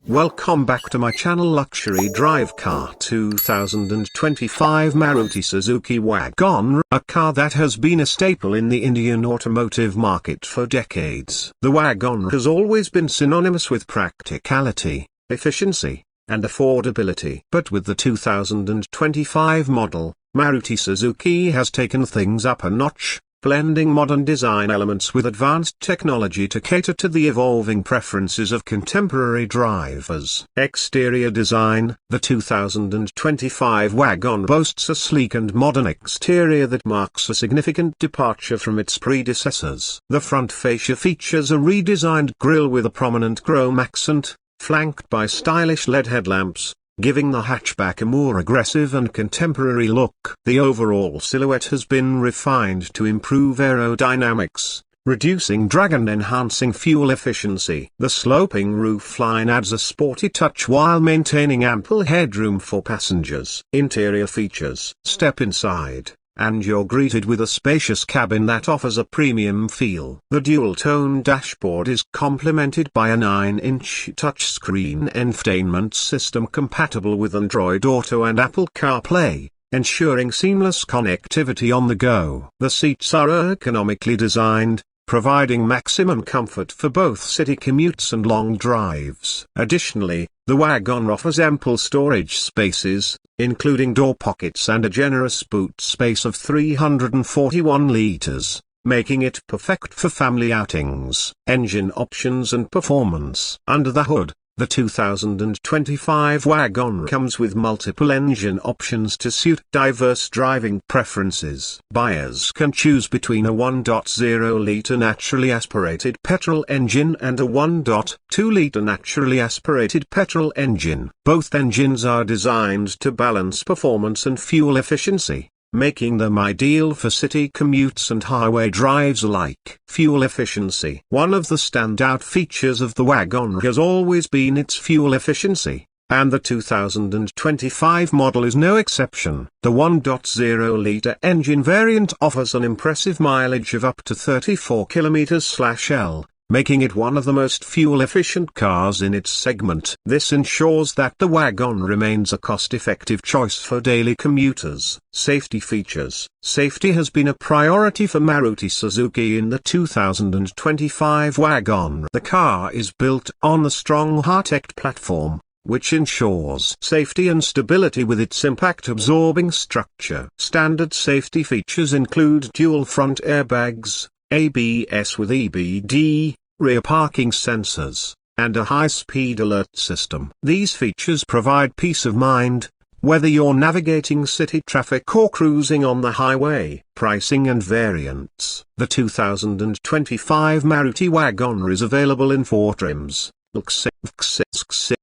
Welcome back to my channel. Luxury Drive Car 2025 Maruti Suzuki WagonR, a car that has been a staple in the Indian automotive market for decades. The WagonR has always been synonymous with practicality, efficiency, and affordability. But with the 2025 model, Maruti Suzuki has taken things up a notch, blending modern design elements with advanced technology to cater to the evolving preferences of contemporary drivers. Exterior design: the 2025 WagonR boasts a sleek and modern exterior that marks a significant departure from its predecessors. The front fascia features a redesigned grille with a prominent chrome accent, flanked by stylish LED headlamps, giving the hatchback a more aggressive and contemporary look. The overall silhouette has been refined to improve aerodynamics, reducing drag and enhancing fuel efficiency. The sloping roofline adds a sporty touch while maintaining ample headroom for passengers. Interior features: step inside, and you're greeted with a spacious cabin that offers a premium feel. The dual-tone dashboard is complemented by a 9-inch touchscreen infotainment system compatible with Android Auto and Apple CarPlay, ensuring seamless connectivity on the go. The seats are economically designed, providing maximum comfort for both city commutes and long drives. Additionally, the WagonR offers ample storage spaces, including door pockets and a generous boot space of 341 liters, making it perfect for family outings. Engine options and performance. Under the hood, the 2025 WagonR comes with multiple engine options to suit diverse driving preferences. Buyers can choose between a 1.0-liter naturally aspirated petrol engine and a 1.2-liter naturally aspirated petrol engine. Both engines are designed to balance performance and fuel efficiency, making them ideal for city commutes and highway drives alike. Fuel efficiency. One of the standout features of the WagonR has always been its fuel efficiency, and the 2025 model is no exception. The 1.0-liter engine variant offers an impressive mileage of up to 34 km/L, making it one of the most fuel-efficient cars in its segment. This ensures that the WagonR remains a cost-effective choice for daily commuters. Safety features. Safety has been a priority for Maruti Suzuki in the 2025 WagonR. The car is built on the strong Hatchback platform, which ensures safety and stability with its impact-absorbing structure. Standard safety features include dual front airbags, ABS with EBD, rear parking sensors, and a high-speed alert system. These features provide peace of mind, whether you're navigating city traffic or cruising on the highway. Pricing and variants. The 2025 Maruti WagonR is available in 4 trims, XC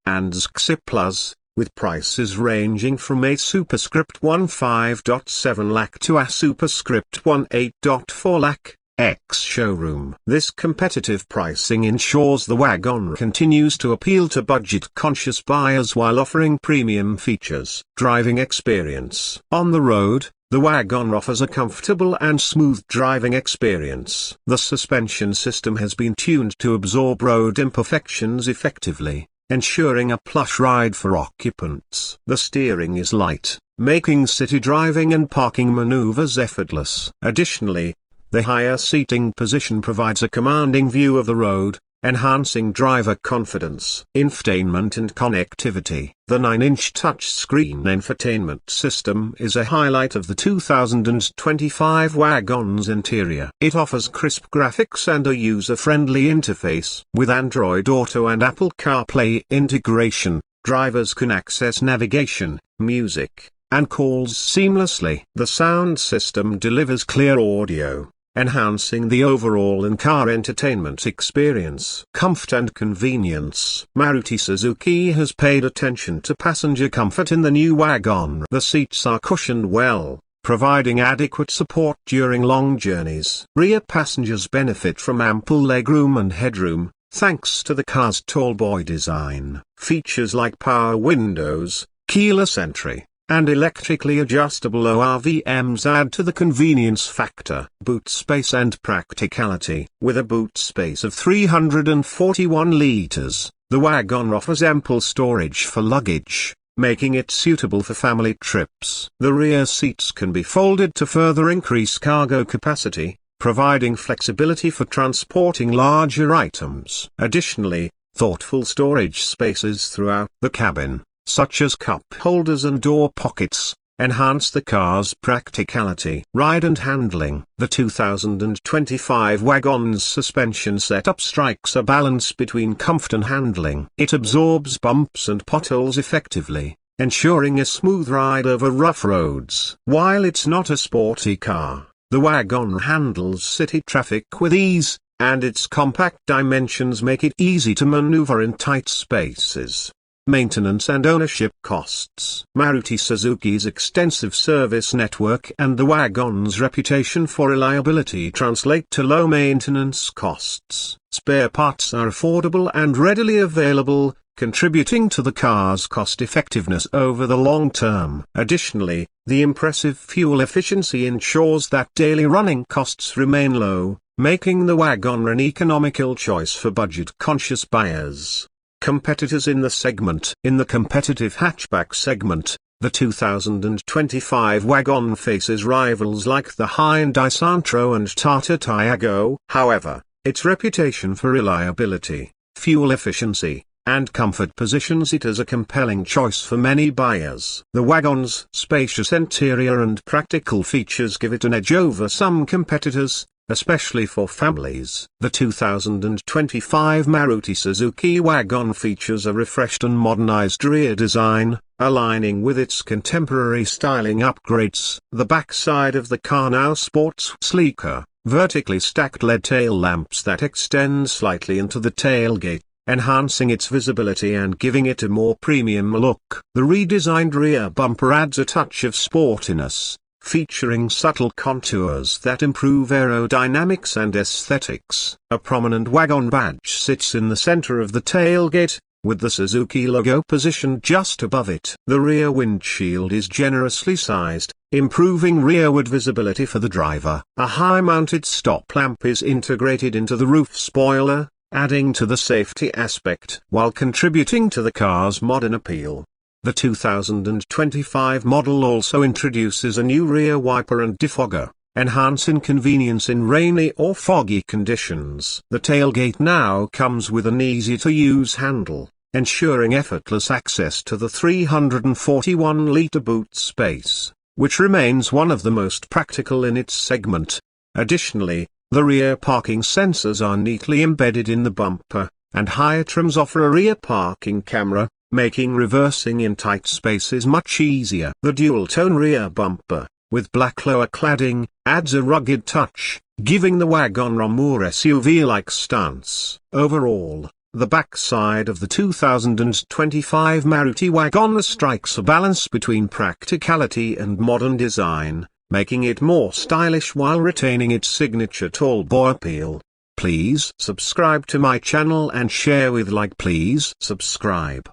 and XC Plus, with prices ranging from a superscript 15.7 lakh to a superscript 18.4 lakh. Ex-showroom. This competitive pricing ensures the WagonR continues to appeal to budget-conscious buyers while offering premium features. Driving experience. On the road, the WagonR offers a comfortable and smooth driving experience. The suspension system has been tuned to absorb road imperfections effectively, ensuring a plush ride for occupants. The steering is light, making city driving and parking maneuvers effortless. Additionally, the higher seating position provides a commanding view of the road, enhancing driver confidence. Infotainment and connectivity. The 9-inch touchscreen infotainment system is a highlight of the 2025 WagonR's interior. It offers crisp graphics and a user-friendly interface. With Android Auto and Apple CarPlay integration, drivers can access navigation, music, and calls seamlessly. The sound system delivers clear audio, enhancing the overall in-car entertainment experience. Comfort and convenience. Maruti Suzuki has paid attention to passenger comfort in the new WagonR. The seats are cushioned well, providing adequate support during long journeys. Rear passengers benefit from ample legroom and headroom, thanks to the car's tall boy design. Features like power windows, keyless entry, and electrically adjustable ORVMs add to the convenience factor. Boot space and practicality. With a boot space of 341 liters, The WagonR offers ample storage for luggage, making it suitable for family trips. The rear seats can be folded to further increase cargo capacity, providing flexibility for transporting larger items. Additionally, thoughtful storage spaces throughout the cabin, such as cup holders and door pockets, enhance the car's practicality. Ride and handling. The 2025 WagonR's suspension setup strikes a balance between comfort and handling. It absorbs bumps and potholes effectively, ensuring a smooth ride over rough roads. While it's not a sporty car, the WagonR handles city traffic with ease, and its compact dimensions make it easy to maneuver in tight spaces. Maintenance and ownership costs. Maruti Suzuki's extensive service network and the WagonR's reputation for reliability translate to low maintenance costs. Spare parts are affordable and readily available, contributing to the car's cost-effectiveness over the long term. Additionally, the impressive fuel efficiency ensures that daily running costs remain low, making the WagonR an economical choice for budget-conscious buyers. Competitors in the segment. In the competitive hatchback segment, the 2025 WagonR faces rivals like the Hyundai Santro and Tata Tiago. However, its reputation for reliability, fuel efficiency, and comfort positions it as a compelling choice for many buyers. The WagonR's spacious interior and practical features give it an edge over some competitors, especially for families. The 2025 Maruti Suzuki WagonR features a refreshed and modernized rear design, aligning with its contemporary styling upgrades. The backside of the car now sports sleeker, vertically stacked LED tail lamps that extend slightly into the tailgate, enhancing its visibility and giving it a more premium look. The redesigned rear bumper adds a touch of sportiness, featuring subtle contours that improve aerodynamics and aesthetics. A prominent WagonR badge sits in the center of the tailgate, with the Suzuki logo positioned just above it. The rear windshield is generously sized, improving rearward visibility for the driver. A high-mounted stop lamp is integrated into the roof spoiler, adding to the safety aspect while contributing to the car's modern appeal. The 2025 model also introduces a new rear wiper and defogger, enhancing convenience in rainy or foggy conditions. The tailgate now comes with an easy-to-use handle, ensuring effortless access to the 341-liter boot space, which remains one of the most practical in its segment. Additionally, the rear parking sensors are neatly embedded in the bumper, and higher trims offer a rear parking camera, making reversing in tight spaces much easier. The dual-tone rear bumper, with black lower cladding, adds a rugged touch, giving the WagonR a more SUV-like stance. Overall, the backside of the 2025 Maruti WagonR strikes a balance between practicality and modern design, making it more stylish while retaining its signature tall boy appeal. Please subscribe to my channel and share with like. Please subscribe.